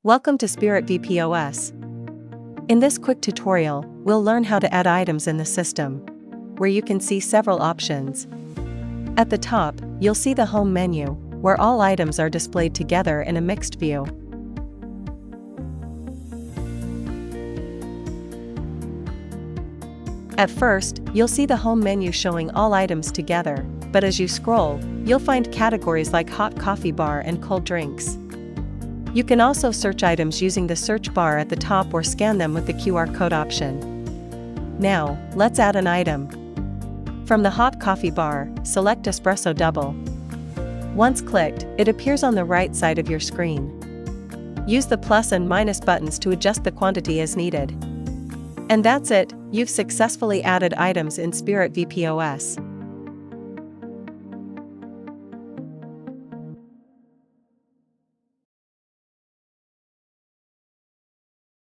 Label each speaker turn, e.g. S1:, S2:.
S1: Welcome to Spirit VPOS. In this quick tutorial, we'll learn how to add items in the system, where you can see several options. At the top, you'll see the Home menu, where all items are displayed together in a mixed view. At first, you'll see the Home menu showing all items together, but as you scroll, you'll find categories like hot coffee bar and cold drinks. You can also search items using the search bar at the top or scan them with the QR code option. Now, let's add an item. From the hot coffee bar, select Espresso Double. Once clicked, it appears on the right side of your screen. Use the plus and minus buttons to adjust the quantity as needed. And that's it, you've successfully added items in Spirit VPOS.